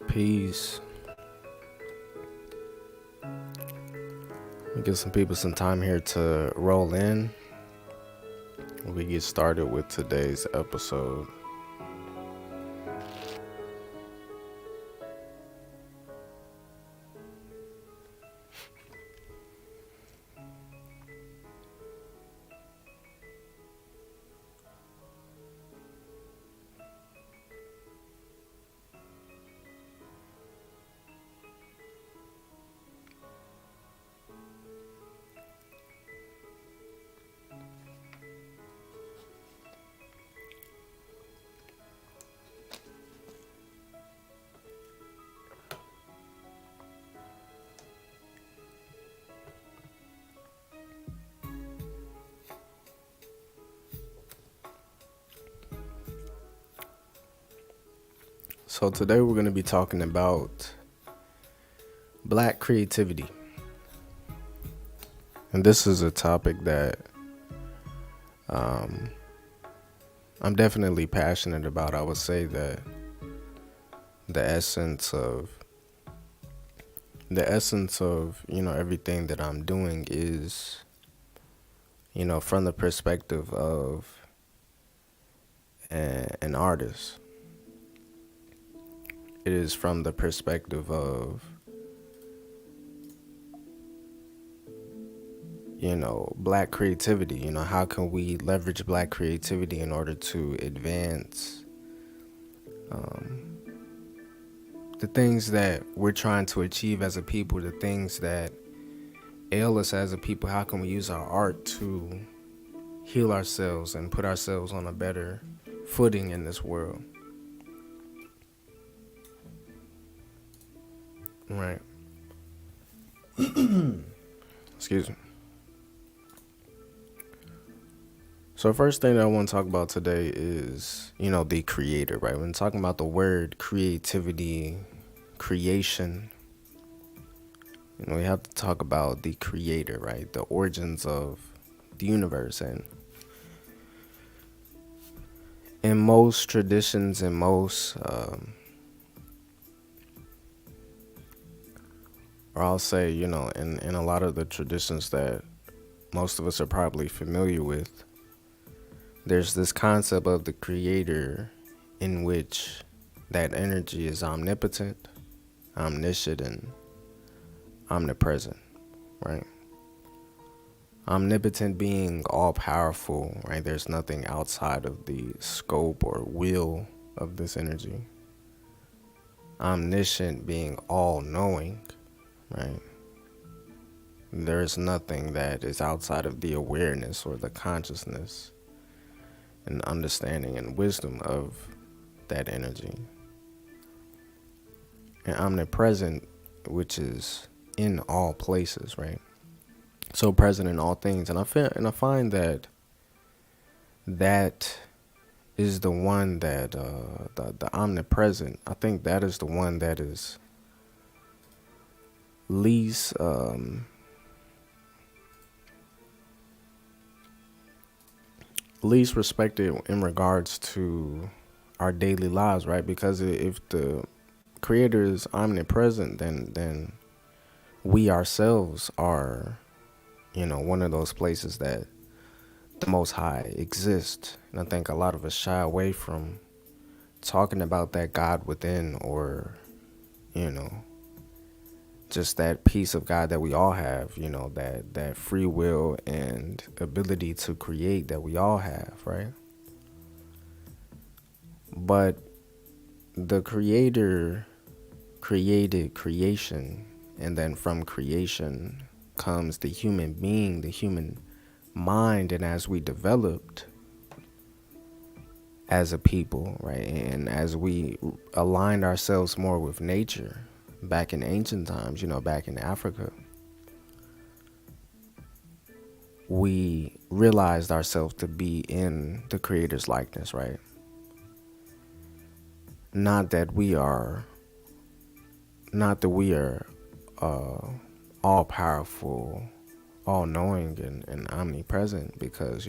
Peace. We give some people some time here to roll in. We get started with today's episode. So today we're going to be talking about Black creativity. And this is a topic that I'm definitely passionate about. I would say that the essence of everything that I'm doing is, from the perspective of an artist. It is from the perspective of, Black creativity. How can we leverage Black creativity in order to advance the things that we're trying to achieve as a people, the things that ail us as a people? How can we use our art to heal ourselves and put ourselves on a better footing in this world? Right. Excuse me. So first thing that I want to talk about today is, the creator, right? When talking about the word creativity, creation, we have to talk about the creator, right? The origins of the universe. And in most traditions and most, or I'll say, in a lot of the traditions that most of us are probably familiar with, there's this concept of the creator in which that energy is omnipotent, omniscient, and omnipresent, right? Omnipotent being all powerful, right? There's nothing outside of the scope or will of this energy. Omniscient being all knowing, right? There is nothing that is outside of the awareness or the consciousness and understanding and wisdom of that energy. And omnipresent, which is in all places, right? So present in all things. And I find that is the one that the omnipresent, I think that is the one that is least respected in regards to our daily lives, right? Because if the creator is omnipresent, then we ourselves are, one of those places that the Most High exists. And I think a lot of us shy away from talking about that God within, or, just that piece of God that we all have, that free will and ability to create that we all have, right? But the creator created creation, and then from creation comes the human being, the human mind. And as we developed as a people, right, and as we aligned ourselves more with nature back in ancient times, back in Africa, we realized ourselves to be in the creator's likeness, right? Not that we are all powerful, all knowing, and omnipresent, because,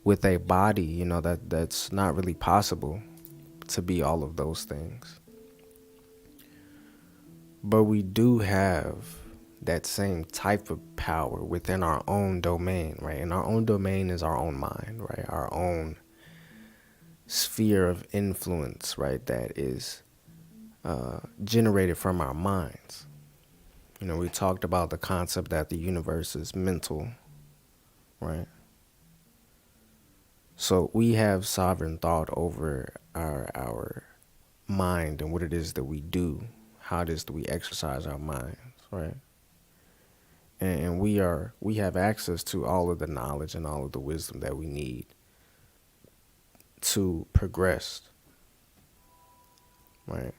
with a body, that's not really possible to be all of those things. But we do have that same type of power within our own domain, right? And our own domain is our own mind, right? Our own sphere of influence, right? That is generated from our minds. You know, we talked about the concept that the universe is mental, right? So we have sovereign thought over our mind and what it is that we do, how it is that we exercise our minds, right? And we have access to all of the knowledge and all of the wisdom that we need to progress, right?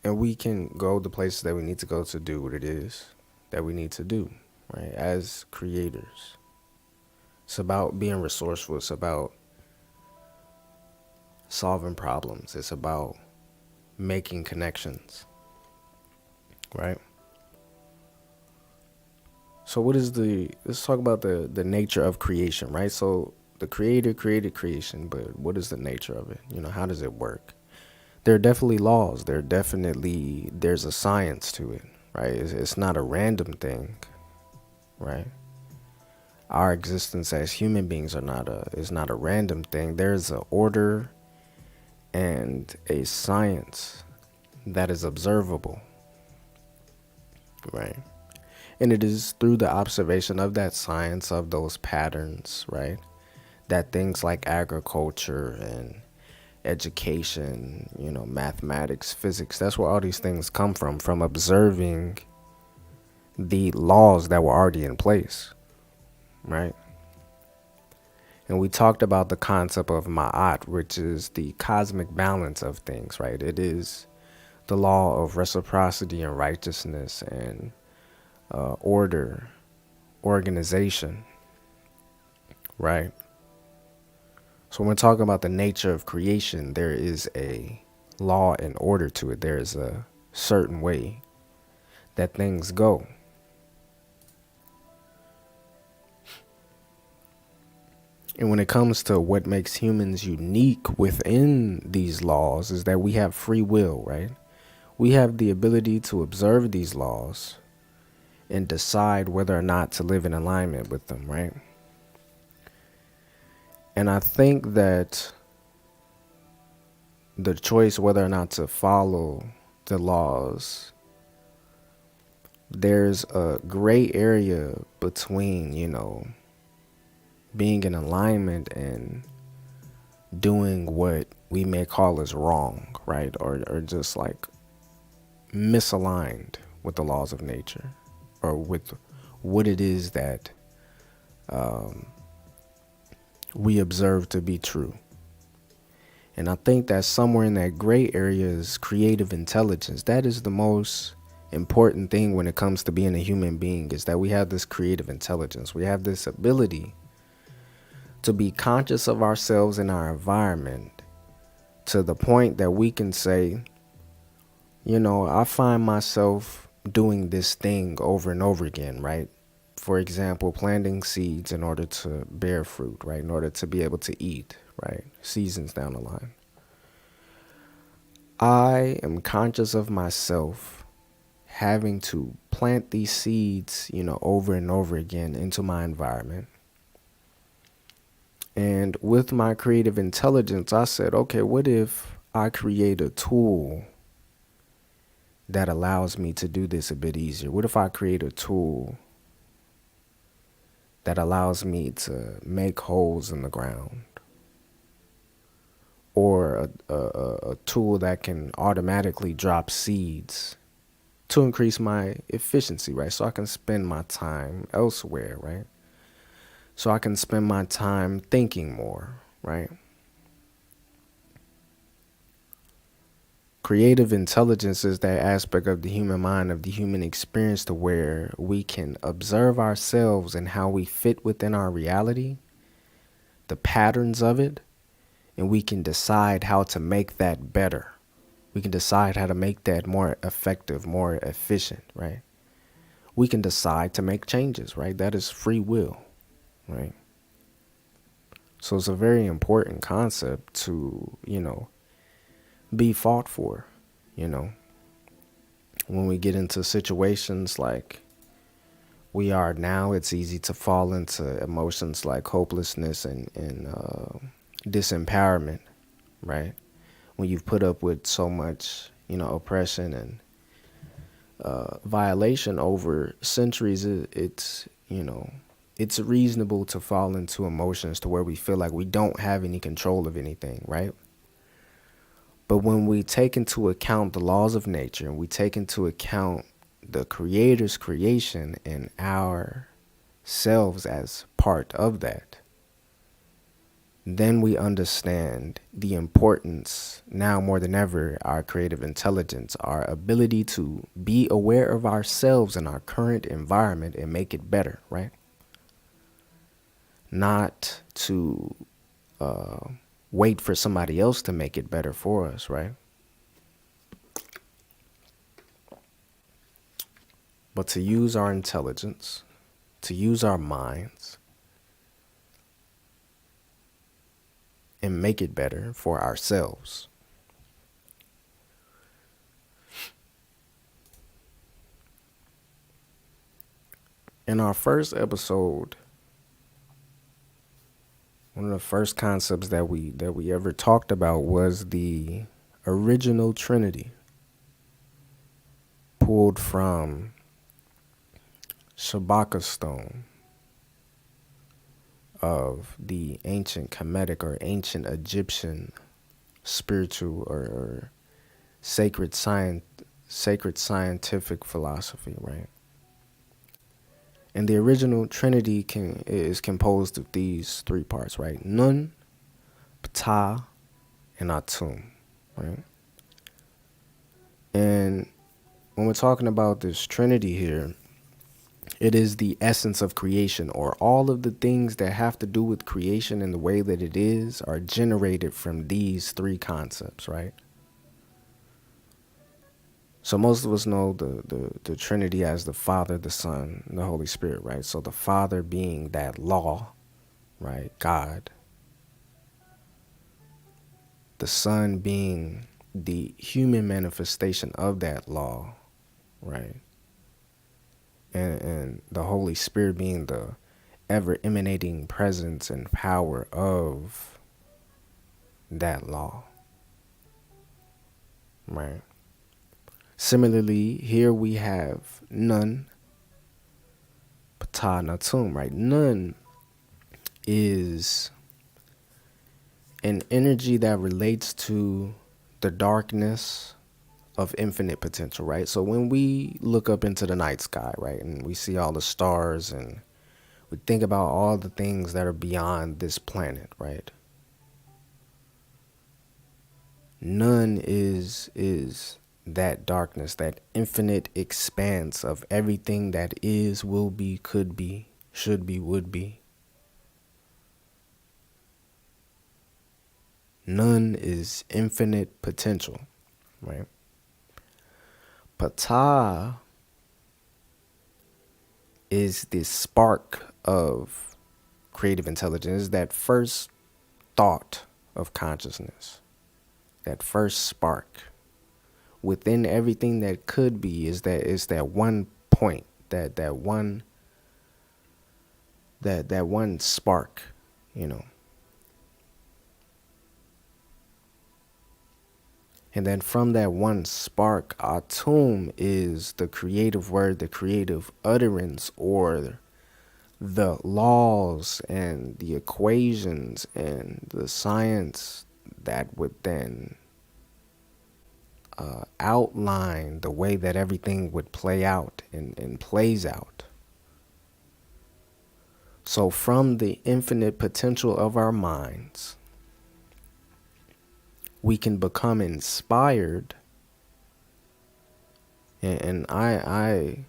And we can go the places that we need to go to do what it is that we need to do, right? As creators. It's about being resourceful. It's about solving problems. It's about making connections, right? So let's talk about the nature of creation, right? So the creator created creation, but what is the nature of it? You know, how does it work? There are definitely laws. There's a science to it, right? It's not a random thing, right? Our existence as human beings is not a random thing. There's an order and a science that is observable, right? And it is through the observation of that science, of those patterns, right, that things like agriculture and education, you know, mathematics, physics, that's where all these things come from observing the laws that were already in place, right? And we talked about the concept of ma'at, which is the cosmic balance of things, right? It is the law of reciprocity and righteousness and order, organization, right? So when we're talking about the nature of creation, there is a law and order to it. There is a certain way that things go. And when it comes to what makes humans unique within these laws is that we have free will, right? We have the ability to observe these laws and decide whether or not to live in alignment with them, right? And I think that the choice whether or not to follow the laws, there's a gray area between, you know, being in alignment and doing what we may call as wrong, right? Or just like misaligned with the laws of nature or with what it is that we observe to be true. And I think that somewhere in that gray area is creative intelligence. That is the most important thing when it comes to being a human being, is that we have this creative intelligence. We have this ability to be conscious of ourselves and our environment to the point that we can say, you know, I find myself doing this thing over and over again, right? For example, planting seeds in order to bear fruit, right? In order to be able to eat, right? Seasons down the line. I am conscious of myself having to plant these seeds, you know, over and over again into my environment. And with my creative intelligence, I said, okay, what if I create a tool that allows me to do this a bit easier? What if I create a tool that allows me to make holes in the ground? Or a tool that can automatically drop seeds to increase my efficiency, right? So I can spend my time elsewhere, right? So I can spend my time thinking more, right? Creative intelligence is that aspect of the human mind, of the human experience, to where we can observe ourselves and how we fit within our reality, the patterns of it, and we can decide how to make that better. We can decide how to make that more effective, more efficient, right? We can decide to make changes, right? That is free will, right? So it's a very important concept to, you know, be fought for, you know. when we get into situations like we are now, it's easy to fall into emotions like hopelessness and disempowerment, right? When you've put up with so much, oppression and violation over centuries, it's reasonable to fall into emotions to where we feel like we don't have any control of anything, right? But when we take into account the laws of nature and we take into account the Creator's creation and ourselves as part of that, then we understand the importance now more than ever, our creative intelligence, our ability to be aware of ourselves and our current environment and make it better, right? Not to wait for somebody else to make it better for us, right? But to use our intelligence, to use our minds, and make it better for ourselves. In our first episode, one of the first concepts that we ever talked about was the original Trinity, pulled from Shabaka stone of the ancient Kemetic or ancient Egyptian spiritual or sacred scientific philosophy, right? And the original Trinity is composed of these three parts, right? Nun, Ptah, and Atum, right? And when we're talking about this Trinity here, it is the essence of creation, or all of the things that have to do with creation and the way that it is are generated from these three concepts, right? So most of us know the Trinity as the Father, the Son, and the Holy Spirit, right? So the Father being that law, right? God. The Son being the human manifestation of that law, right? And the Holy Spirit being the ever emanating presence and power of that law, right? Similarly, here we have Nun, Ptah, Natum, right? Nun is an energy that relates to the darkness of infinite potential, right? So when we look up into the night sky, right, and we see all the stars and we think about all the things that are beyond this planet, right? None is that darkness, that infinite expanse of everything that is, will be, could be, should be, would be. None is infinite potential, right? Ptah is the spark of creative intelligence, that first thought of consciousness, that first spark within everything that could be is that one point, that one spark, And then from that one spark, Atum is the creative word, the creative utterance, or the laws and the equations and the science that would then outline the way that everything would play out and plays out. So from the infinite potential of our minds, we can become inspired. And I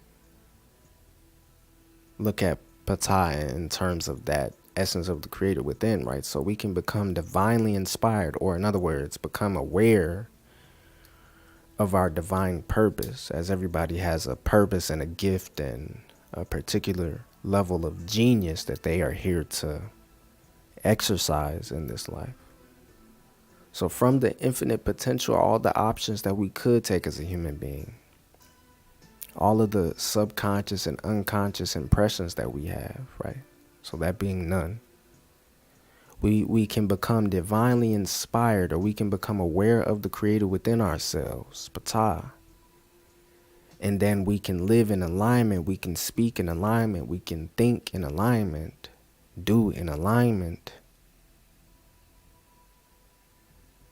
look at Ptah in terms of that essence of the creator within, right? So we can become divinely inspired, or in other words, become aware of our divine purpose, as everybody has a purpose and a gift and a particular level of genius that they are here to exercise in this life. So from the infinite potential, all the options that we could take as a human being, all of the subconscious and unconscious impressions that we have, right? So that being none. We can become divinely inspired, or we can become aware of the creator within ourselves, Ptah. And then we can live in alignment, we can speak in alignment, we can think in alignment, do in alignment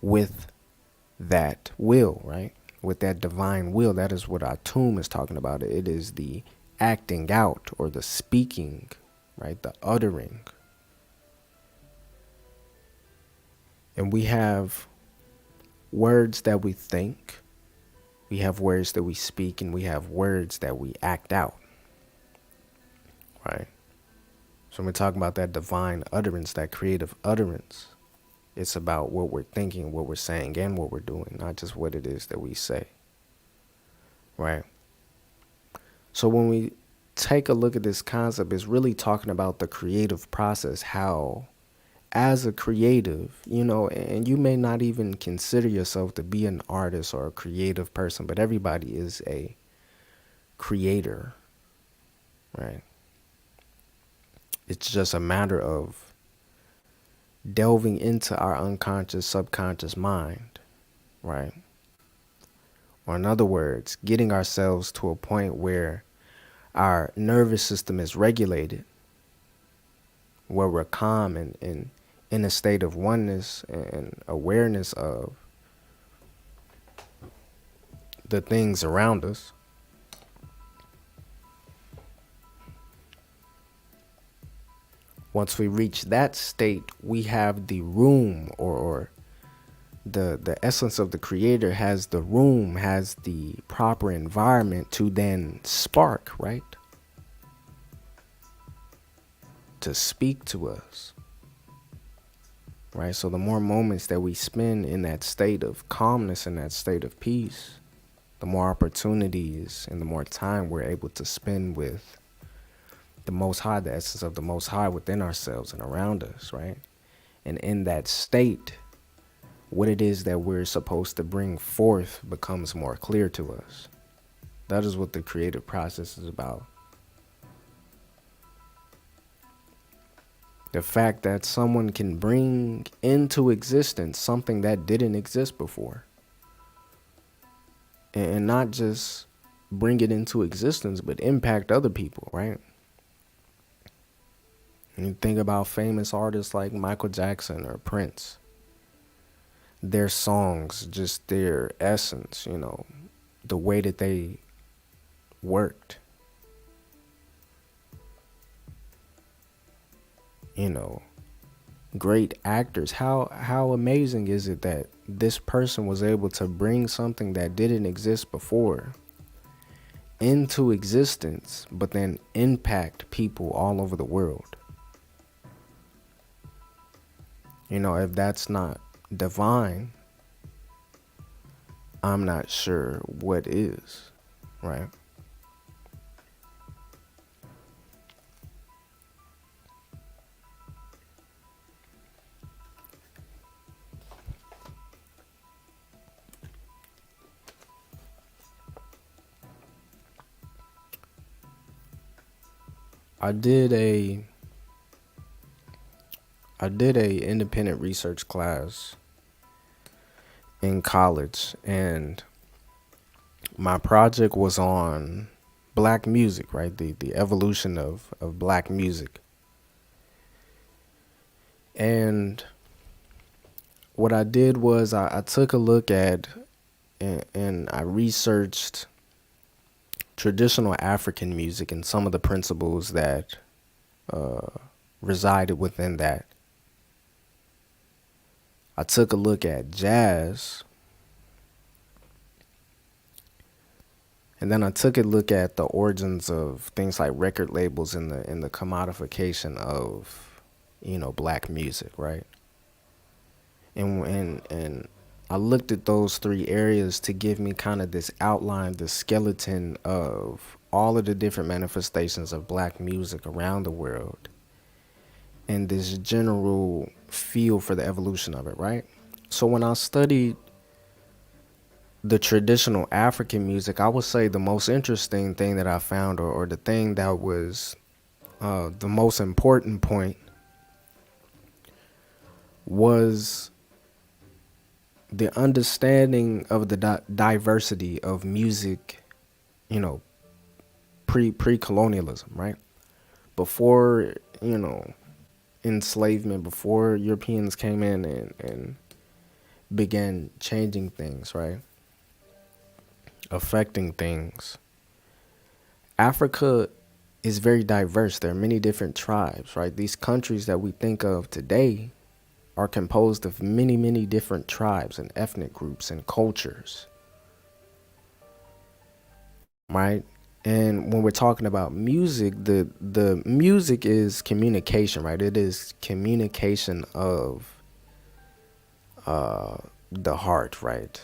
with that will, right? With that divine will. That is what our tomb is talking about. It is the acting out, or the speaking, right? The uttering. And we have words that we think, we have words that we speak, and we have words that we act out, right? So when we're talking about that divine utterance, that creative utterance, it's about what we're thinking, what we're saying, and what we're doing, not just what it is that we say, right? So when we take a look at this concept, it's really talking about the creative process, how as a creative, and you may not even consider yourself to be an artist or a creative person, but everybody is a creator, right? It's just a matter of delving into our unconscious, subconscious mind, right? Or in other words, getting ourselves to a point where our nervous system is regulated, where we're calm and in a state of oneness and awareness of the things around us. Once we reach that state, we have the room, or the essence of the creator has the room, has the proper environment to then spark, right? To speak to us, right? So the more moments that we spend in that state of calmness, in that state of peace, the more opportunities and the more time we're able to spend with the Most High, the essence of the Most High within ourselves and around us, right? And in that state, what it is that we're supposed to bring forth becomes more clear to us. That is what the creative process is about. The fact that someone can bring into existence something that didn't exist before. And not just bring it into existence, but impact other people, right? And you think about famous artists like Michael Jackson or Prince. Their songs, just their essence, the way that they worked. Great actors. How amazing is it that this person was able to bring something that didn't exist before into existence, but then impact people all over the world? If that's not divine, I'm not sure what is, right? I did a independent research class in college, and my project was on black music, right? The evolution of black music. And what I did was I took a look at and I researched traditional African music and some of the principles that resided within that. I took a look at jazz, and then I took a look at the origins of things like record labels and the commodification of, black music, right? And I looked at those three areas to give me kind of this outline, this skeleton of all of the different manifestations of black music around the world, and this general feel for the evolution of it, right? So when I studied the traditional African music, I would say the most interesting thing that I found, or the thing that was the most important point, was the understanding of the diversity of music, you know, pre colonialism, right? Before, you know, enslavement, before Europeans came in and began changing things, right? Affecting things. Africa is very diverse. There are many different tribes, right? These countries that we think of today are composed of many, many different tribes and ethnic groups and cultures, right? And when we're talking about music, the music is communication, right? It is communication of the heart, right?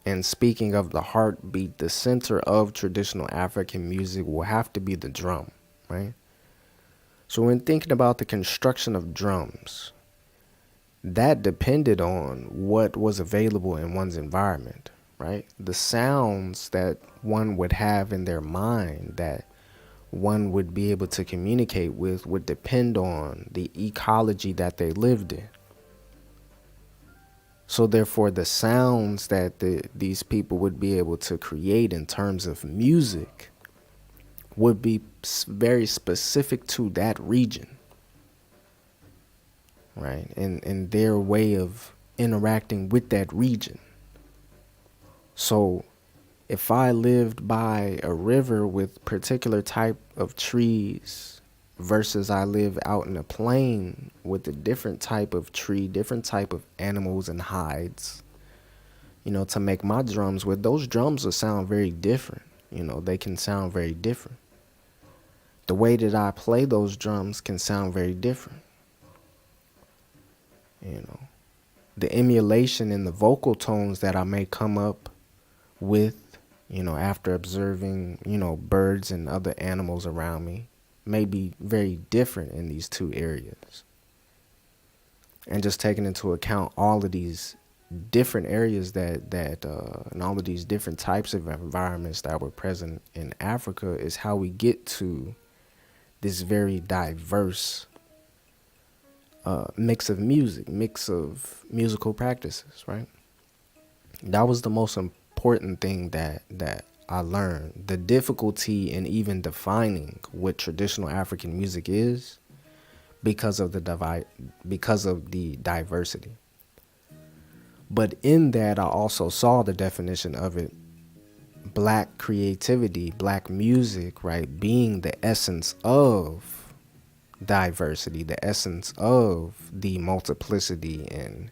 And speaking of the heartbeat, the center of traditional African music will have to be the drum, right? So when thinking about the construction of drums, that depended on what was available in one's environment, right? The sounds that one would have in their mind, that one would be able to communicate with, would depend on the ecology that they lived in. So therefore, the sounds that these people would be able to create in terms of music would be very specific to that region, right? And their way of interacting with that region. So if I lived by a river with particular type of trees versus I live out in a plain with a different type of tree, different type of animals and hides, you know, to make my drums with, those drums will sound very different. You know, they can sound very different. The way that I play those drums can sound very different. You know, the emulation in the vocal tones that I may come up with, you know, after observing, you know, birds and other animals around me may be very different in these two areas. And just taking into account all of these different areas and all of these different types of environments that were present in Africa is how we get to this very diverse mix of musical practices, right? That was the most important thing that I learned. The difficulty in even defining what traditional African music is because of the diversity. But in that, I also saw the definition of it: black creativity, black music, right, being the essence of diversity, the essence of the multiplicity and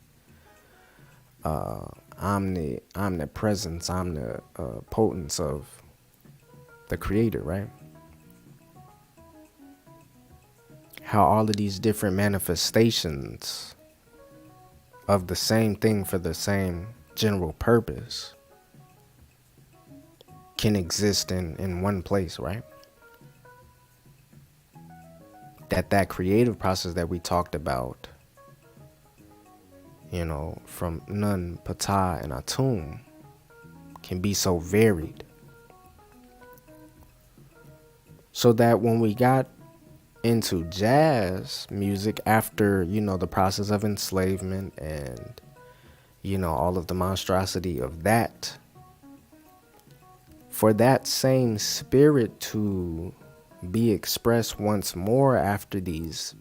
omnipresence, omnipotence of the creator, right? How all of these different manifestations of the same thing for the same general purpose can exist in one place, right? That creative process that we talked about, you know, from Nun, Ptah, and Atum, can be so varied. So that when we got into jazz music after, you know, the process of enslavement and, you know, all of the monstrosity of that, for that same spirit to be expressed once more after these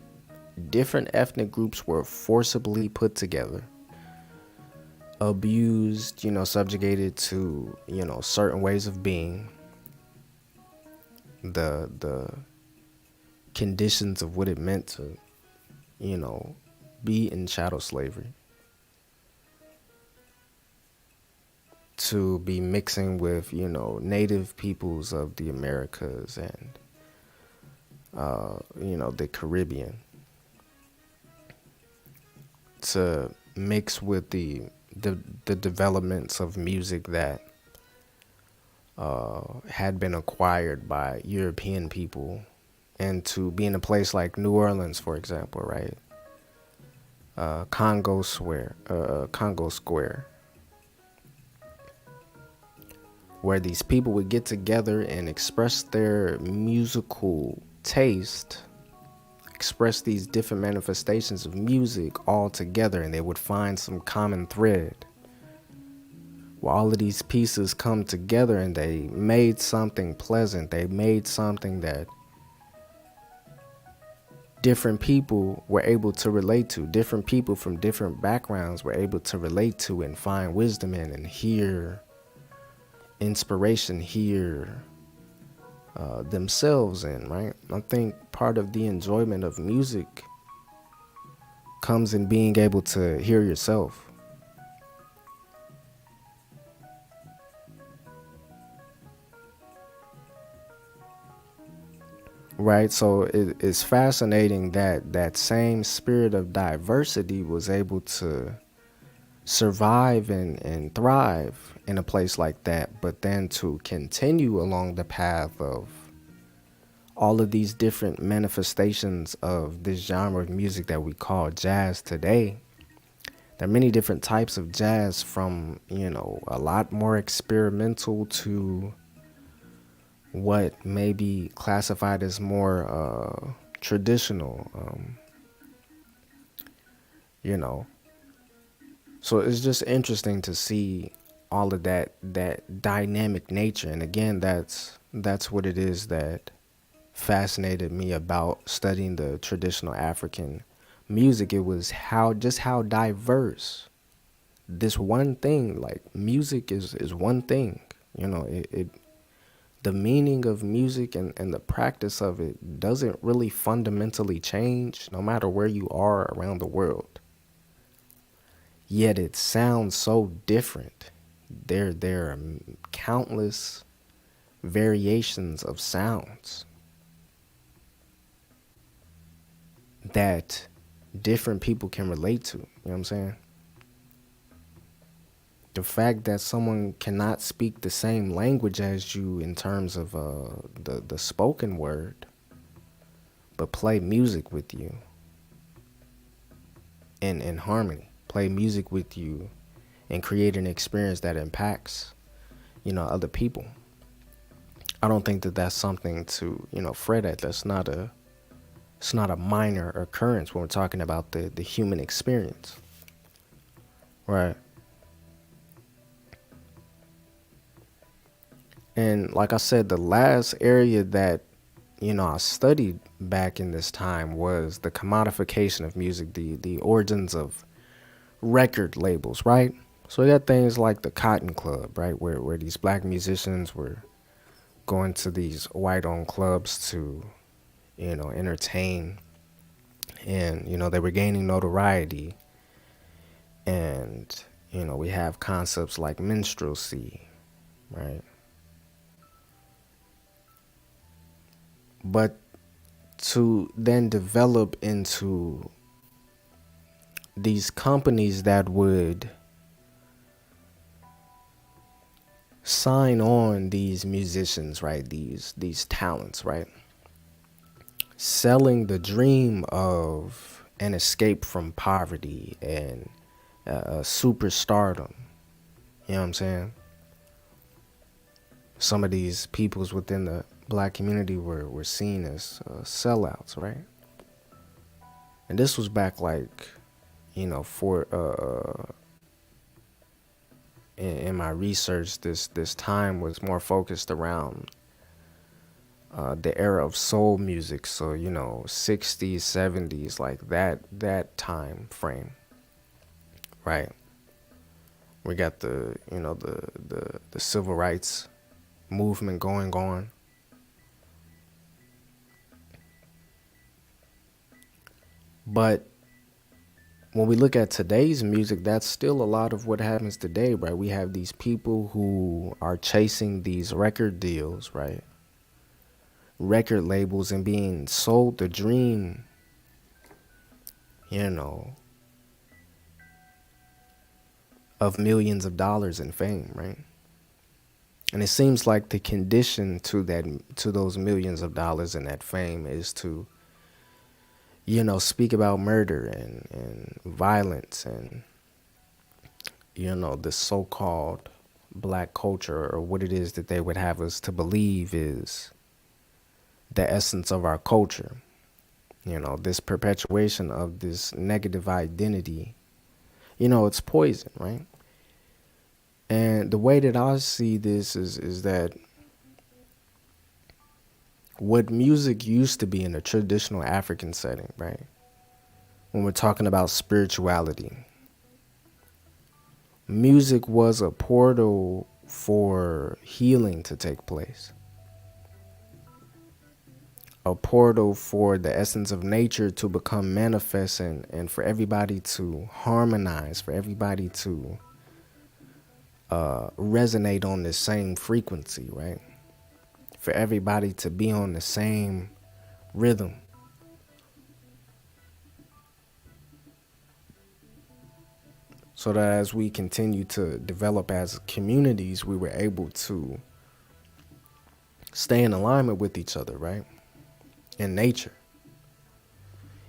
different ethnic groups were forcibly put together, abused, you know, subjugated to, you know, certain ways of being, the conditions of what it meant to, you know, be in chattel slavery, to be mixing with, you know, native peoples of the Americas and you know, the Caribbean, to mix with the developments of music that had been acquired by European people, and to be in a place like New Orleans, for example, right? Congo Square, where these people would get together and express their musical taste, express these different manifestations of music all together, and they would find some common thread. Well, all of these pieces come together and they made something pleasant. They made something that different people were able to relate to. Different people from different backgrounds were able to relate to and find wisdom in and hear inspiration, hear themselves in, right? I think part of the enjoyment of music comes in being able to hear yourself. Right, so it's fascinating that that same spirit of diversity was able to survive and thrive in a place like that, but then to continue along the path of all of these different manifestations of this genre of music that we call jazz today. There are many different types of jazz, from, a lot more experimental to what may be classified as more traditional, you know. So it's just interesting to see all of that dynamic nature. And again, that's what it is that fascinated me about studying the traditional African music. It was how diverse this one thing, like music is one thing. It the meaning of music and the practice of it doesn't really fundamentally change no matter where you are around the world. Yet it sounds so different. There are countless variations of sounds that different people can relate to. You know what I'm saying? The fact that someone cannot speak the same language as you in terms of the spoken word, but play music with you in harmony, play music with you and create an experience that impacts, other people. I don't think that that's something to, fret at. It's not a minor occurrence when we're talking about the human experience. Right. And like I said, the last area that, I studied back in this time was the commodification of music, the origins of record labels, right? So we got things like the Cotton Club, right, where these black musicians were going to these white-owned clubs to, entertain, and they were gaining notoriety, and we have concepts like minstrelsy, right? But to then develop into these companies that would sign on these musicians, right? These talents, right? Selling the dream of an escape from poverty and superstardom. You know what I'm saying? Some of these peoples within the black community were seen as sellouts, right? And this was back like, for in my research, this time was more focused around the era of soul music. So 60s, 70s, like that time frame, right? We got the civil rights movement going on. But when we look at today's music, that's still a lot of what happens today, right? We have these people who are chasing these record deals, right? Record labels, and being sold the dream, of millions of dollars in fame, right? And it seems like the condition to those millions of dollars and that fame is to, speak about murder and violence and, the so-called black culture, or what it is that they would have us to believe is the essence of our culture. This perpetuation of this negative identity, it's poison, right? And the way that I see this is that what music used to be in a traditional African setting, right? When we're talking about spirituality, music was a portal for healing to take place, a portal for the essence of nature to become manifest, and for everybody to harmonize, for everybody to resonate on the same frequency, right? For everybody to be on the same rhythm. So that as we continue to develop as communities, we were able to stay in alignment with each other, right? In nature.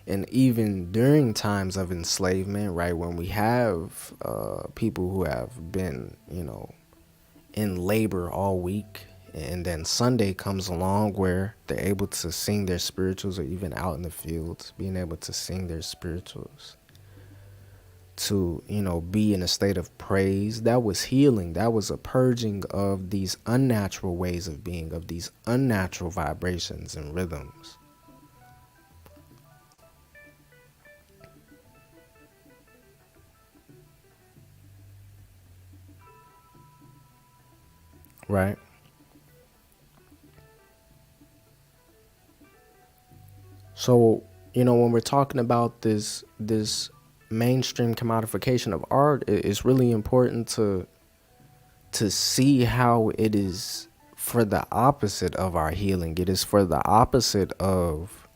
And even during times of enslavement, right, when we have people who have been, in labor all week, and then Sunday comes along where they're able to sing their spirituals, or even out in the fields, being able to sing their spirituals, to, be in a state of praise. That was healing. That was a purging of these unnatural ways of being, of these unnatural vibrations and rhythms. Right? So, when we're talking about this mainstream commodification of art, it's really important to see how it is for the opposite of our healing. It is for the opposite of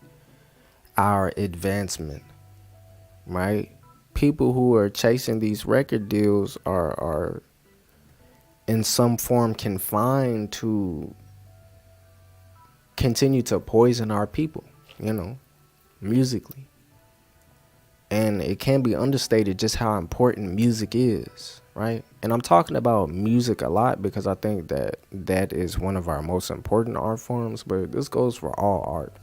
our advancement, right? People who are chasing these record deals are in some form confined to continue to poison our people, musically. And it can't be understated just how important music is, right? And I'm talking about music a lot because I think that is one of our most important art forms, but this goes for all art.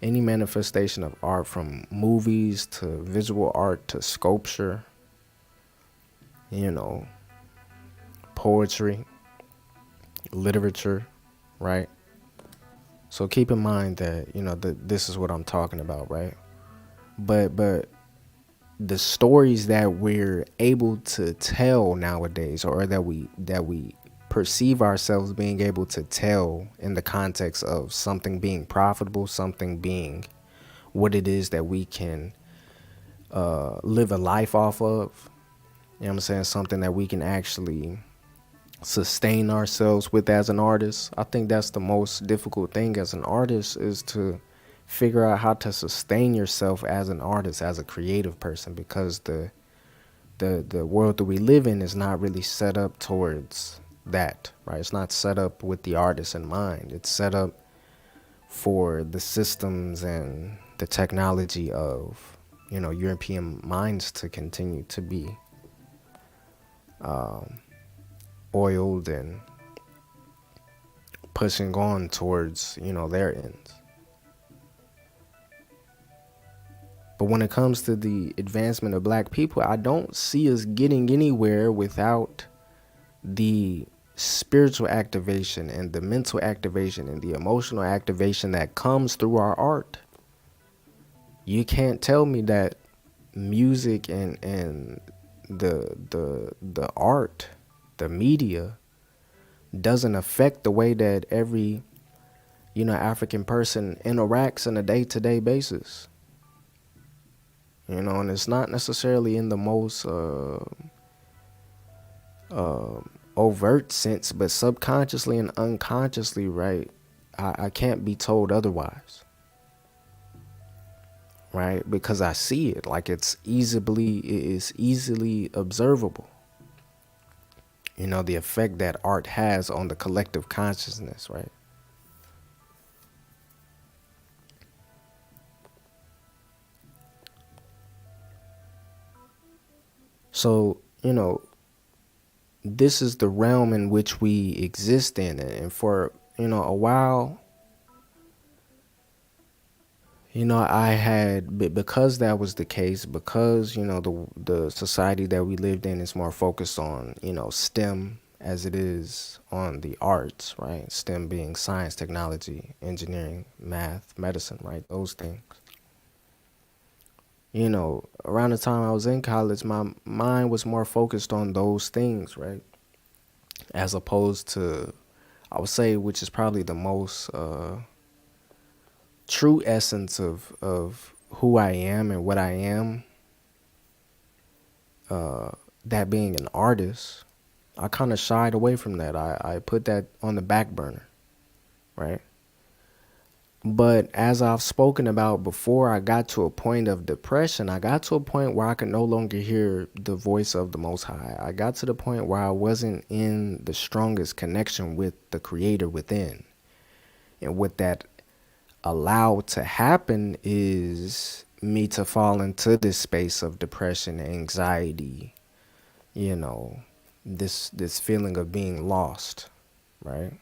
Any manifestation of art, from movies to visual art to sculpture, poetry, literature, right? So keep in mind that, this is what I'm talking about, right? But the stories that we're able to tell nowadays, or that we perceive ourselves being able to tell in the context of something being profitable, something being what it is that we can live a life off of, you know what I'm saying, something that we can actually sustain ourselves with as an artist. I think that's the most difficult thing as an artist, is to figure out how to sustain yourself as an artist, as a creative person, because the world that we live in is not really set up towards that, right? It's not set up with the artist in mind. It's set up for the systems and the technology of, European minds to continue to be oiled and pushing on towards, their ends. But when it comes to the advancement of black people, I don't see us getting anywhere without the spiritual activation and the mental activation and the emotional activation that comes through our art. You can't tell me that music and the art, the media, doesn't affect the way that every, African person interacts on a day-to-day basis. And it's not necessarily in the most overt sense, but subconsciously and unconsciously, right? I can't be told otherwise, right? Because I see it, like it is easily observable. The effect that art has on the collective consciousness, right? So, this is the realm in which we exist in. And for, a while, I had, because that was the case, because, the society that we lived in is more focused on, STEM as it is on the arts, right? STEM being science, technology, engineering, math, medicine, right? Those things. Around the time I was in college, my mind was more focused on those things, right? As opposed to, I would say, which is probably the most true essence of who I am and what I am, that being an artist. I kind of shied away from that. I put that on the back burner, right? But as I've spoken about before, I got to a point of depression. I got to a point where I could no longer hear the voice of the Most High. I got to the point where I wasn't in the strongest connection with the Creator within. And what that allowed to happen is me to fall into this space of depression, anxiety, you know, this feeling of being lost, right?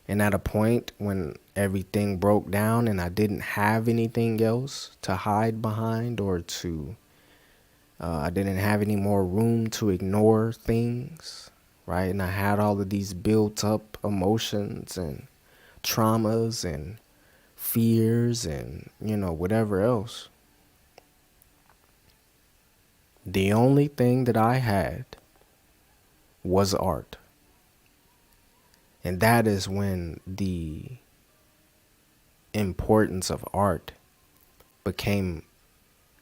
And at a point when everything broke down and I didn't have anything else to hide behind or to, I didn't have any more room to ignore things, right? And I had all of these built up emotions and traumas and fears and, whatever else. The only thing that I had was art. And that is when the importance of art became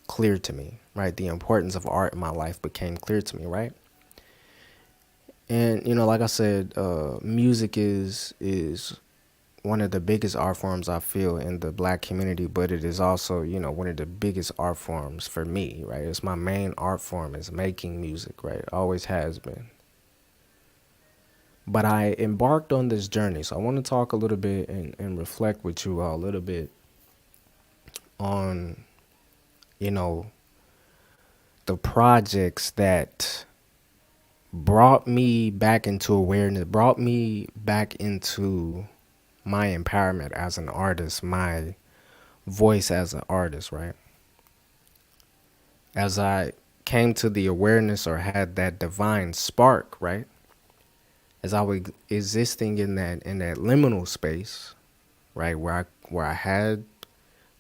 clear to me, right? The importance of art in my life became clear to me, right? And, like I said, music is one of the biggest art forms I feel in the Black community, but it is also, one of the biggest art forms for me, right? It's my main art form is making music, right? Always has been. But I embarked on this journey, so I want to talk a little bit and reflect with you all a little bit on, you know, the projects that brought me back into awareness, brought me back into my empowerment as an artist, my voice as an artist, right? As I came to the awareness or had that divine spark, right? As I was existing in that liminal space, right, where I had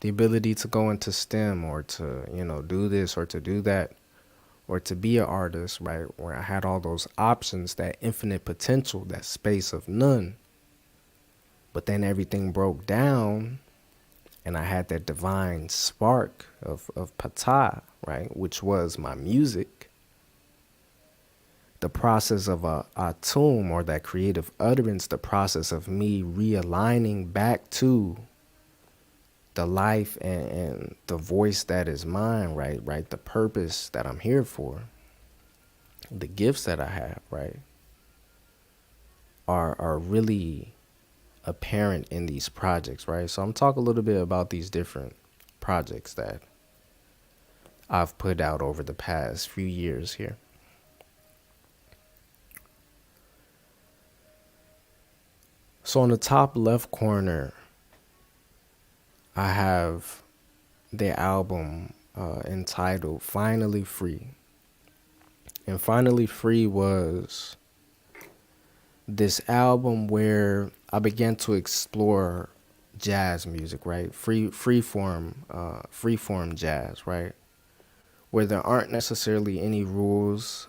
the ability to go into STEM or to, do this or to do that or to be an artist, right, where I had all those options, that infinite potential, that space of none. But then everything broke down and I had that divine spark of Patah, right, which was my music. The process of a tomb or that creative utterance, the process of me realigning back to the life and the voice that is mine, right, the purpose that I'm here for, the gifts that I have, right, are really apparent in these projects, right? So I'm talking a little bit about these different projects that I've put out over the past few years here. So on the top left corner, I have the album entitled Finally Free. And Finally Free was this album where I began to explore jazz music, right? Free form jazz, right? Where there aren't necessarily any rules.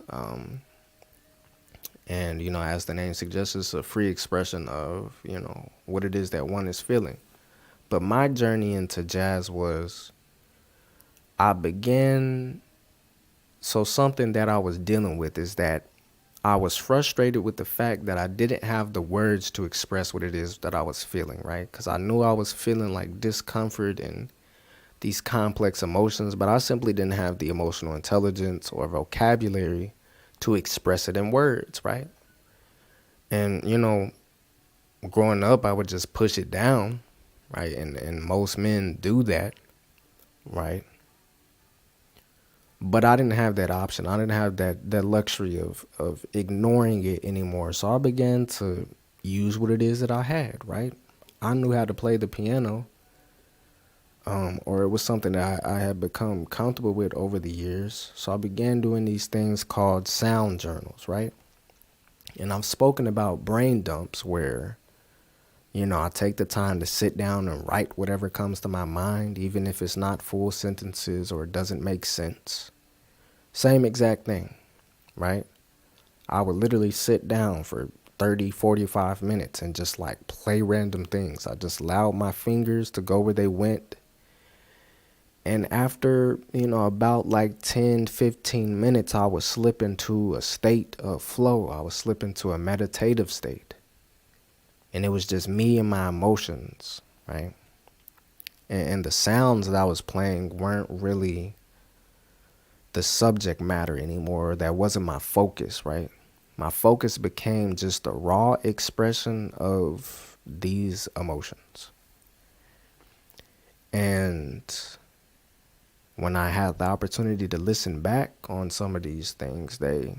And, as the name suggests, it's a free expression of, what it is that one is feeling. But my journey into jazz was, so something that I was dealing with is that I was frustrated with the fact that I didn't have the words to express what it is that I was feeling, right? Because I knew I was feeling like discomfort and these complex emotions, but I simply didn't have the emotional intelligence or vocabulary to express it in words, right? And, growing up, I would just push it down, right? And most men do that, right? But I didn't have that option. I didn't have that luxury of ignoring it anymore. So I began to use what it is that I had, right? I knew how to play the piano, or it was something that I had become comfortable with over the years. So I began doing these things called sound journals, right? And I've spoken about brain dumps where, I take the time to sit down and write whatever comes to my mind, even if it's not full sentences or it doesn't make sense. Same exact thing, right? I would literally sit down for 30, 45 minutes and just like play random things. I just allowed my fingers to go where they went. And after, about like 10, 15 minutes, I would slip into a state of flow. I would slip into a meditative state. And it was just me and my emotions, right? And the sounds that I was playing weren't really the subject matter anymore. That wasn't my focus, right? My focus became just the raw expression of these emotions. And when I had the opportunity to listen back on some of these things, they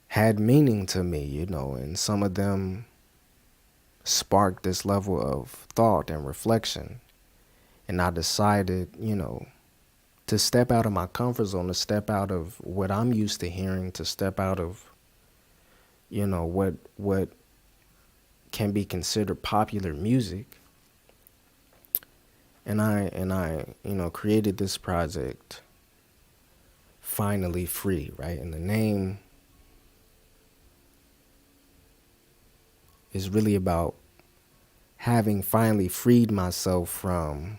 had meaning to me, and some of them sparked this level of thought and reflection. And I decided, to step out of my comfort zone, to step out of what I'm used to hearing, to step out of, what can be considered popular music. And I created this project, Finally Free, right? And the name is really about having finally freed myself from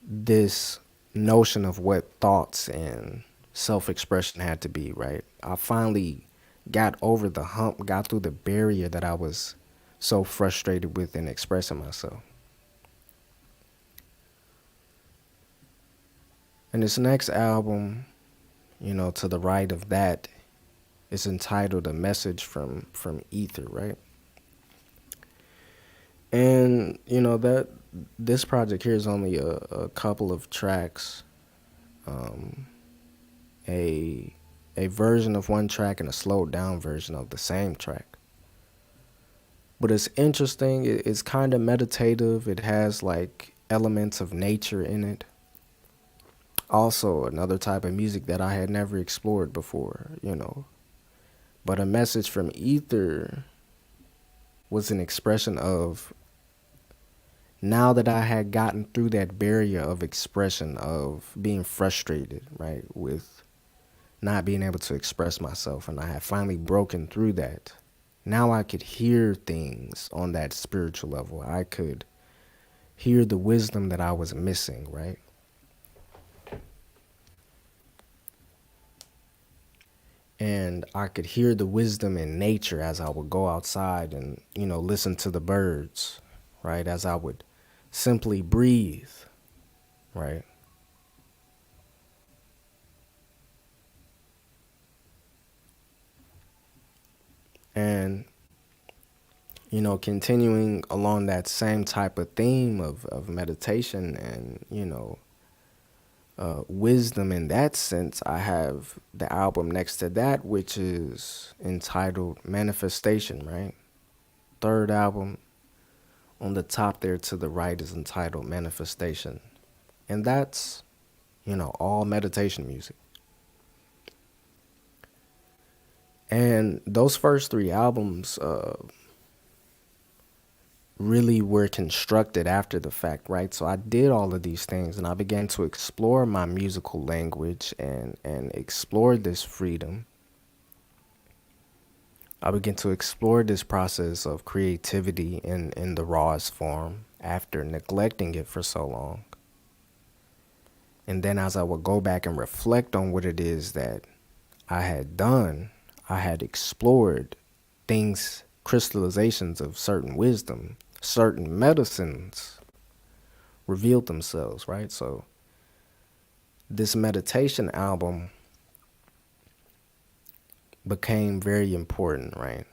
this notion of what thoughts and self-expression had to be, right? I finally got over the hump, got through the barrier that I was so frustrated with in expressing myself. And this next album, to the right of that, is entitled A Message from Ether, right? And, that this project here is only a couple of tracks, a version of one track and a slowed down version of the same track. But it's interesting. It's kind of meditative. It has like elements of nature in it. Also, another type of music that I had never explored before, But A Message from Ether was an expression of, now that I had gotten through that barrier of expression, of being frustrated, right, with not being able to express myself, and I had finally broken through that. Now I could hear things on that spiritual level. I could hear the wisdom that I was missing, right? And I could hear the wisdom in nature as I would go outside and, listen to the birds, right? As I would simply breathe, right? And, continuing along that same type of theme of meditation and, wisdom in that sense, I have the album next to that, which is entitled Manifestation, right? Third album on the top there to the right is entitled Manifestation. And that's, all meditation music. And those first three albums really were constructed after the fact, right? So I did all of these things and I began to explore my musical language and explore this freedom. I began to explore this process of creativity in the rawest form after neglecting it for so long. And then as I would go back and reflect on what it is that I had done, I had explored things, crystallizations of certain wisdom, certain medicines revealed themselves, right? So this meditation album became very important, right?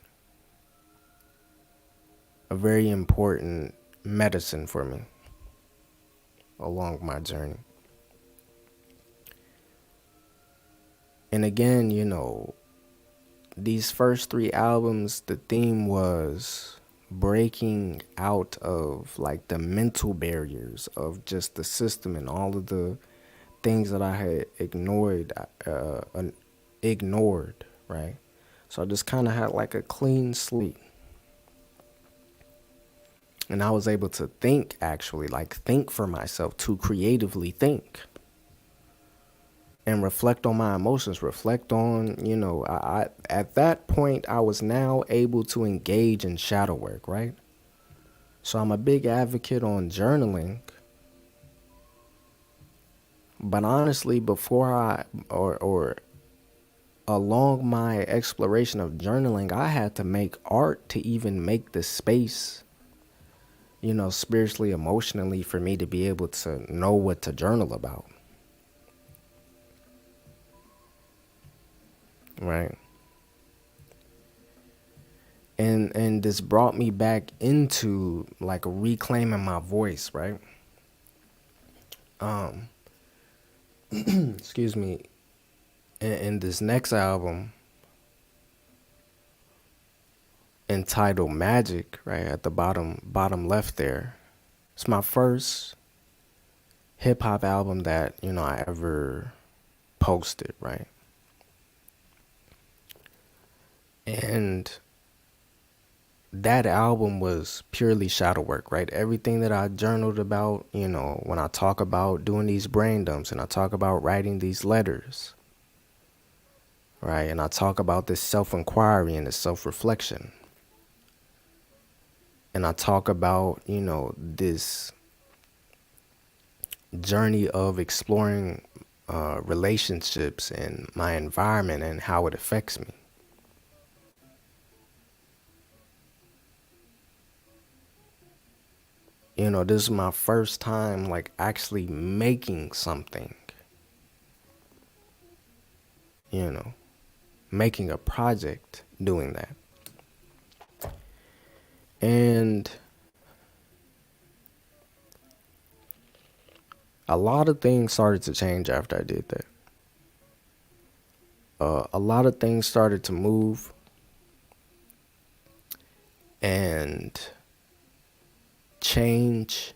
A very important medicine for me along my journey. And again, these first three albums, the theme was breaking out of like the mental barriers of just the system and all of the things that I had ignored, right? So I just kind of had like a clean slate. And I was able to think, actually, like think for myself, to creatively think and reflect on my emotions, reflect on, I at that point, I was now able to engage in shadow work, right? So I'm a big advocate on journaling. But honestly, before or along my exploration of journaling, I had to make art to even make the space, spiritually, emotionally, for me to be able to know what to journal about. Right. And this brought me back into like reclaiming my voice, right? Excuse me. In this next album entitled Magic, right at the bottom left there, it's my first hip hop album that, I ever posted, right? And that album was purely shadow work, right? Everything that I journaled about, when I talk about doing these brain dumps and I talk about writing these letters, right? And I talk about this self-inquiry and this self-reflection. And I talk about, this journey of exploring relationships and my environment and how it affects me. This is my first time like actually making something, making a project doing that. And a lot of things started to change after I did that. A lot of things started to move, and change,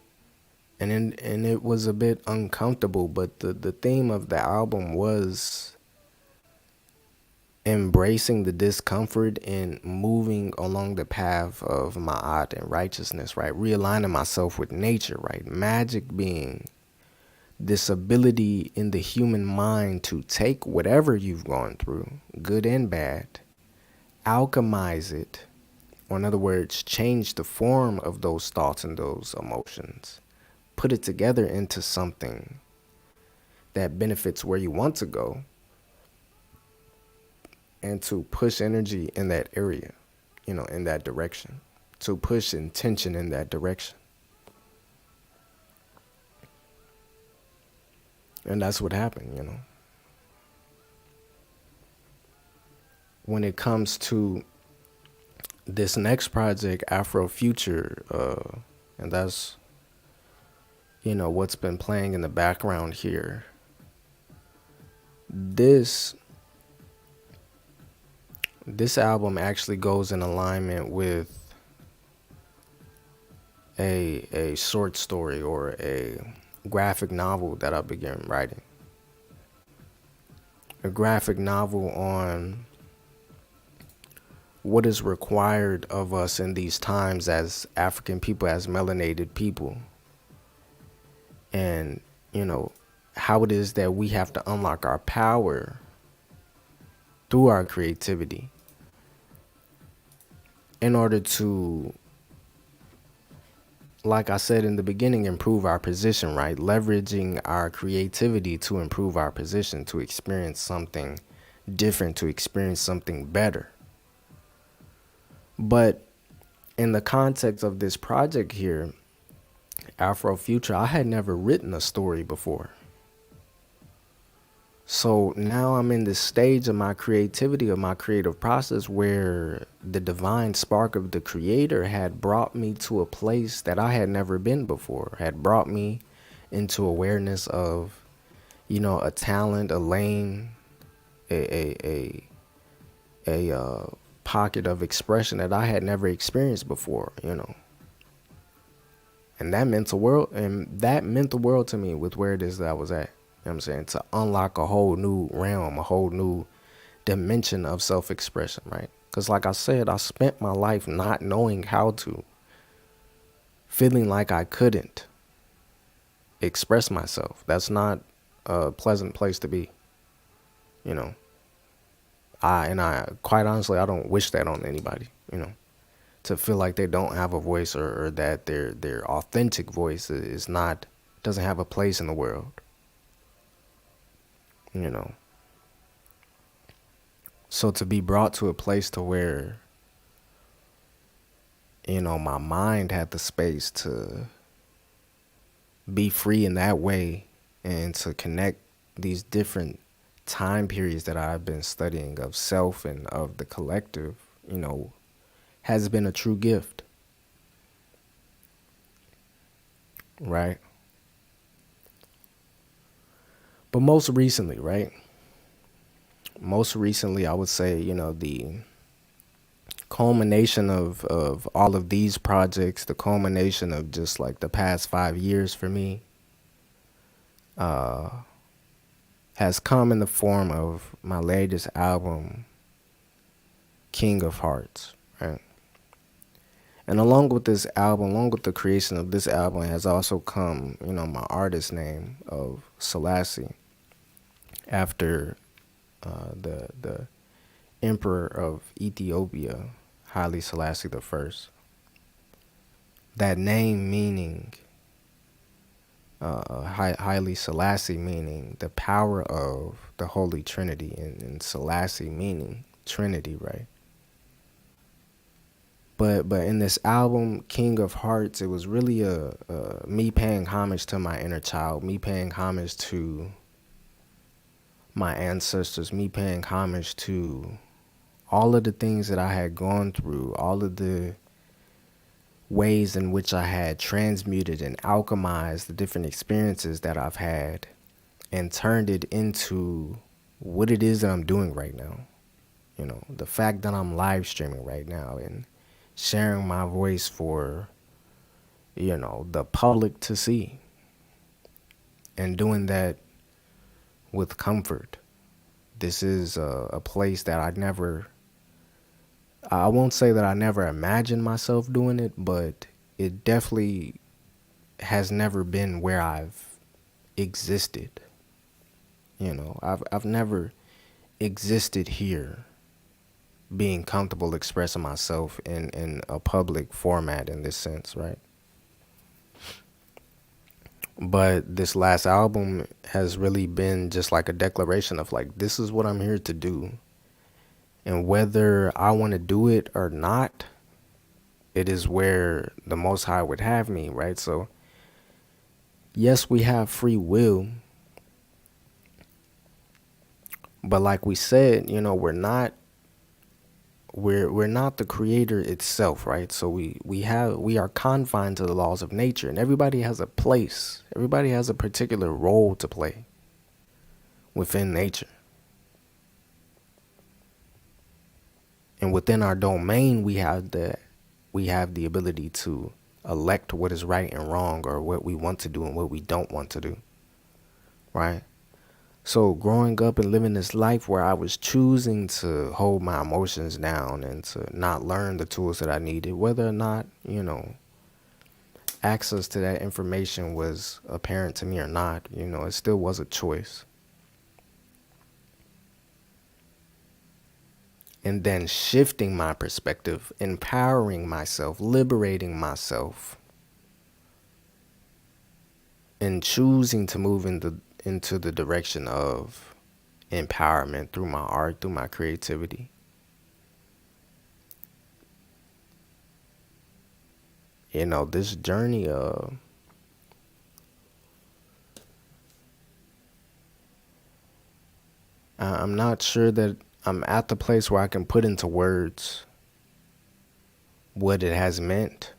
and it was a bit uncomfortable, but the theme of the album was embracing the discomfort and moving along the path of ma'at and righteousness, right? Realigning myself with nature, right? Magic being this ability in the human mind to take whatever you've gone through, good and bad, alchemize it, or in other words, change the form of those thoughts and those emotions, put it together into something that benefits where you want to go, and to push energy in that area, in that direction, to push intention in that direction. And that's what happened. When it comes to this next project, Afrofuture, and that's, what's been playing in the background here. This album actually goes in alignment with a short story or a graphic novel that I began writing. A graphic novel on what is required of us in these times as African people, as melanated people. And, how it is that we have to unlock our power through our creativity in order to, like I said in the beginning, improve our position, right? Leveraging our creativity to improve our position, to experience something different, to experience something better. But in the context of this project here, Afrofuture, I had never written a story before. So now I'm in this stage of my creativity, of my creative process, where the divine spark of the creator had brought me to a place that I had never been before, had brought me into awareness of, a talent, a lane, a pocket of expression that I had never experienced before, And that mental world to me with where it is that I was at, you know what I'm saying, to unlock a whole new realm, a whole new dimension of self-expression, right? Because like I said, I spent my life not knowing how to, feeling like I couldn't express myself. That's not a pleasant place to be, you know. I quite honestly, I don't wish that on anybody, to feel like they don't have a voice, or that their authentic voice is not, doesn't have a place in the world, So to be brought to a place to where, my mind had the space to be free in that way, and to connect these different time periods that I've been studying of self and of the collective, has been a true gift, right? But most recently, right? Most recently, I would say, the culmination of all of these projects, the culmination of just like the past 5 years for me, has come in the form of my latest album, King of Hearts, right? And along with this album, along with the creation of this album, has also come, my artist name of Selassie, after the emperor of Ethiopia, Haile Selassie the First. That name meaning, Haile Selassie meaning the power of the Holy Trinity, and Selassie meaning Trinity, right? But in this album, King of Hearts, it was really me paying homage to my inner child, me paying homage to my ancestors, me paying homage to all of the things that I had gone through, all of the ways in which I had transmuted and alchemized the different experiences that I've had, and turned it into what it is that I'm doing right now. The fact that I'm live streaming right now and sharing my voice for, the public to see, and doing that with comfort. This is a place that I won't say that I never imagined myself doing it, but it definitely has never been where I've existed. I've never existed here, being comfortable expressing myself in a public format in this sense, right? But this last album has really been just like a declaration of like, this is what I'm here to do. And whether I want to do it or not, it is where the Most High would have me, right? So, yes, we have free will. But like we said, we're not the creator itself, right? So we are confined to the laws of nature, and everybody has a place. Everybody has a particular role to play within nature. And within our domain, we have the ability to elect what is right and wrong, or what we want to do and what we don't want to do, right? So growing up and living this life where I was choosing to hold my emotions down and to not learn the tools that I needed, whether or not, access to that information was apparent to me or not, it still was a choice. And then shifting my perspective, empowering myself, liberating myself, and choosing to move into the direction of empowerment through my art, through my creativity. This journey, I'm not sure that I'm at the place where I can put into words what it has meant.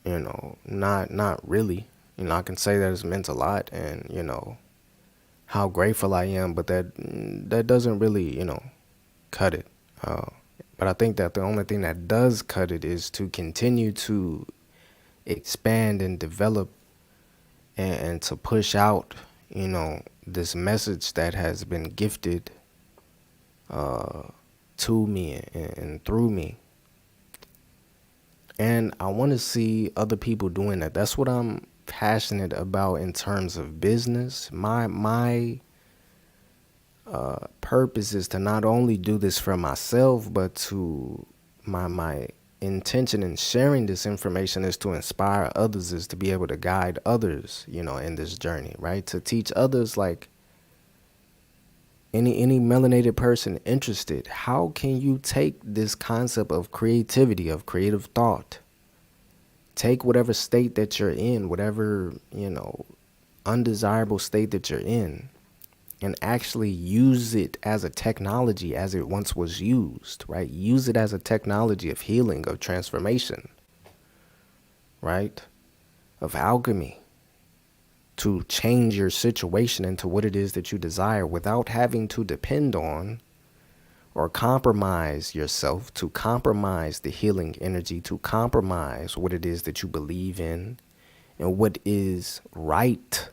Not really. I can say that it's meant a lot, and how grateful I am, but that doesn't really, cut it. Uh, but I think that the only thing that does cut it is to continue to expand and develop, and to push out, this message that has been gifted uh, to me and through me. And I want to see other people doing that. That's what I'm passionate about in terms of business. My purpose is to not only do this for myself, but to my intention in sharing this information is to inspire others, is to be able to guide others, in this journey, right? To teach others, like any melanated person interested, how can you take this concept of creativity, of creative thought, take whatever state that you're in, whatever, undesirable state that you're in, and actually use it as a technology as it once was used, right? Use it as a technology of healing, of transformation, right? Of alchemy, to change your situation into what it is that you desire without having to depend on or compromise yourself, to compromise the healing energy, to compromise what it is that you believe in and what is right.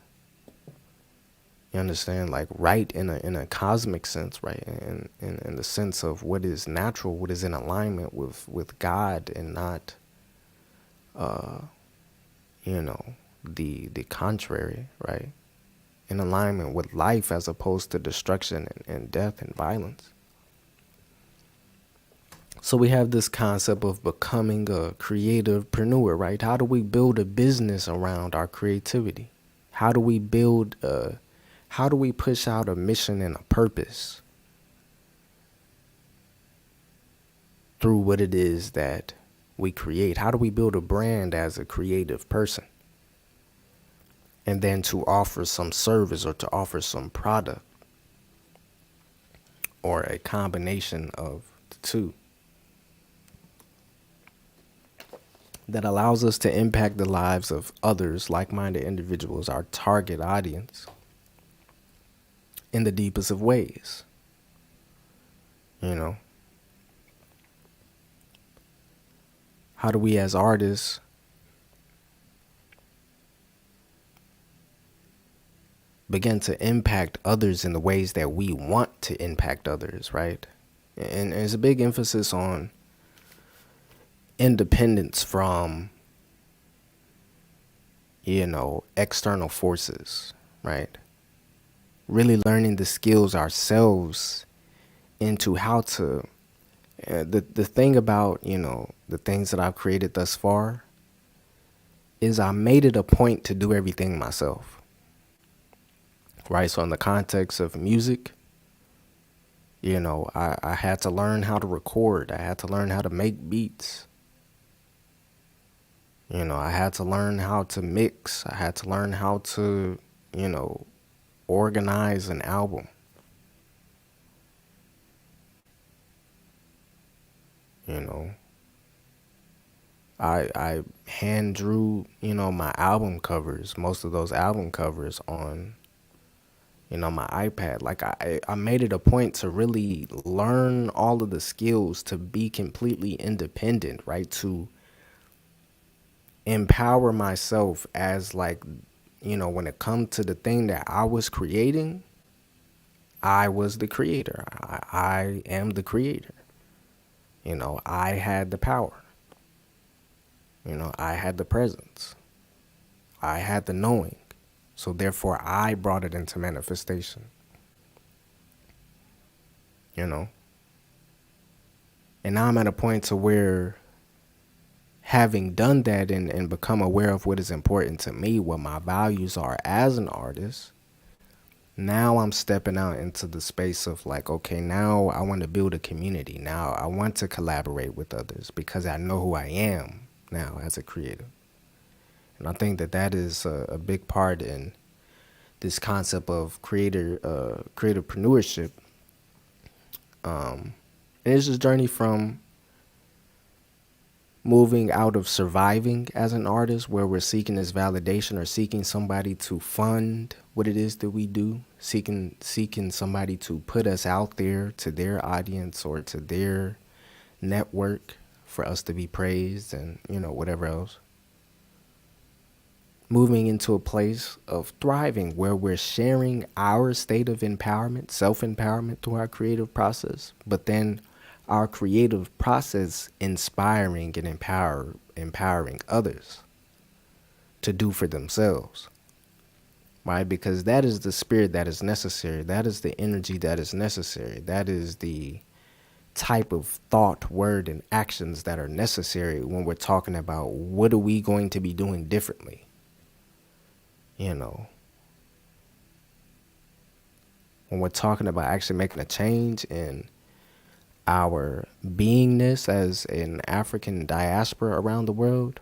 You understand? Like right in a cosmic sense, right? In the sense of what is natural, what is in alignment with God, and not the contrary, right? In alignment with life as opposed to destruction and death and violence. So we have this concept of becoming a creativepreneur, right? How do we build a business around our creativity? How do we how do we push out a mission and a purpose through what it is that we create? How do we build a brand as a creative person? And then to offer some service or to offer some product, or a combination of the two, that allows us to impact the lives of others, like-minded individuals, our target audience, in the deepest of ways. How do we as artists begin to impact others in the ways that we want to impact others, right? And there's a big emphasis on independence from, external forces, right? Really learning the skills ourselves into how to, the thing about, the things that I've created thus far is I made it a point to do everything myself, right? So in the context of music, I had to learn how to record. I had to learn how to make beats. I had to learn how to mix. I had to learn how to, organize an album. I hand drew, my album covers, most of those album covers on, my iPad. Like I made it a point to really learn all of the skills to be completely independent, right? To empower myself as like, when it comes to the thing that I was creating, I was the creator. I am the creator. I had the power. I had the presence. I had the knowing. So therefore, I brought it into manifestation. And now I'm at a point to where, having done that and become aware of what is important to me, what my values are as an artist, now I'm stepping out into the space of like, okay, now I want to build a community. Now I want to collaborate with others because I know who I am now as a creator. And I think that is a big part in this concept of creativepreneurship. And it's this journey from moving out of surviving as an artist, where we're seeking this validation or seeking somebody to fund what it is that we do, seeking somebody to put us out there to their audience or to their network for us to be praised and, whatever else. Moving into a place of thriving where we're sharing our state of empowerment, self-empowerment through our creative process, but then our creative process inspiring and empowering others to do for themselves. Right? Because that is the spirit that is necessary. That is the energy that is necessary. That is the type of thought, word, and actions that are necessary when we're talking about what are we going to be doing differently. When we're talking about actually making a change in our beingness as an African diaspora around the world,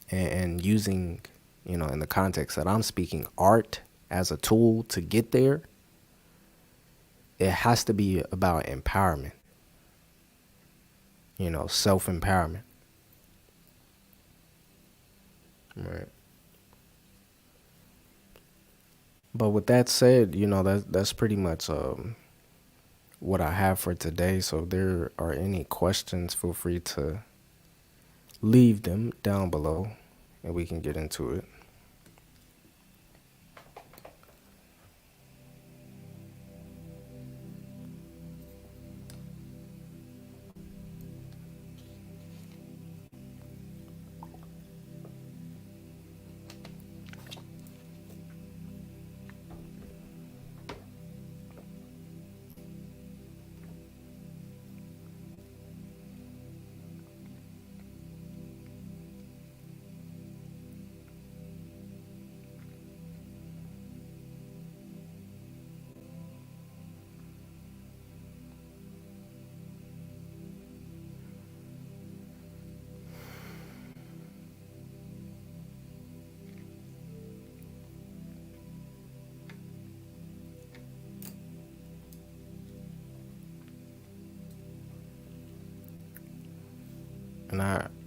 and using, in the context that I'm speaking, art as a tool to get there, it has to be about empowerment, self-empowerment. Right. But with that said, that's pretty much what I have for today. So if there are any questions, feel free to leave them down below and we can get into it.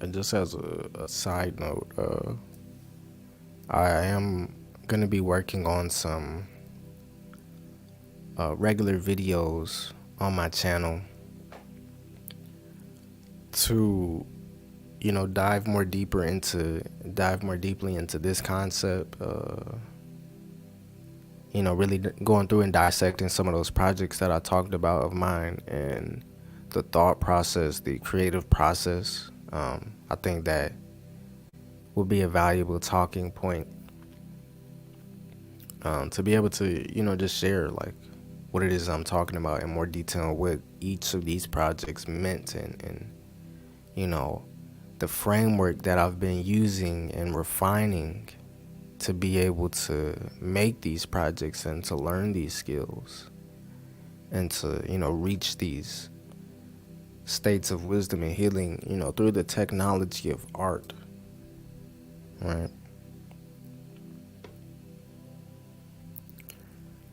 And just as a side note, I am going to be working on some regular videos on my channel to, dive more deeply into this concept. Really going through and dissecting some of those projects that I talked about of mine and the thought process, the creative process. I think that will be a valuable talking point to be able to, just share like what it is I'm talking about in more detail, what each of these projects meant, and the framework that I've been using and refining to be able to make these projects and to learn these skills and to, reach these states of wisdom and healing, through the technology of art, right?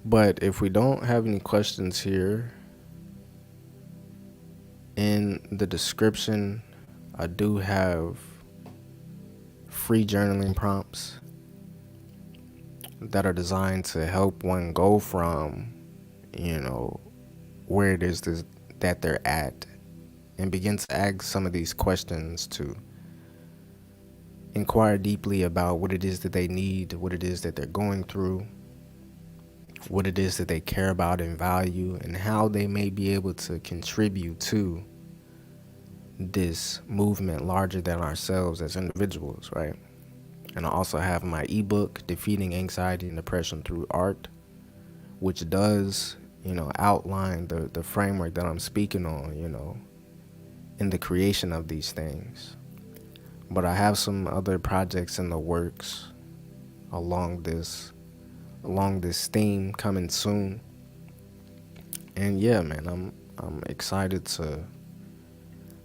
But if we don't have any questions here, in the description, I do have free journaling prompts that are designed to help one go from, where it is that they're at and begin to ask some of these questions to inquire deeply about what it is that they need, what it is that they're going through, what it is that they care about and value, and how they may be able to contribute to this movement larger than ourselves as individuals, right? And I also have my ebook, Defeating Anxiety and Depression Through Art, which does, outline the framework that I'm speaking on, in the creation of these things. But I have some other projects in the works along this theme coming soon. And yeah, man, I'm excited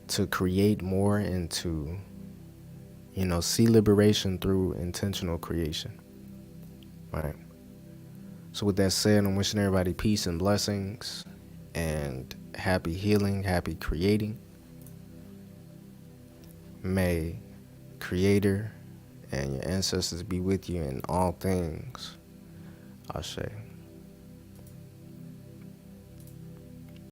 to create more and to, see liberation through intentional creation. Right. So with that said, I'm wishing everybody peace and blessings and happy healing, happy creating. May Creator and your ancestors be with you in all things. Ashe.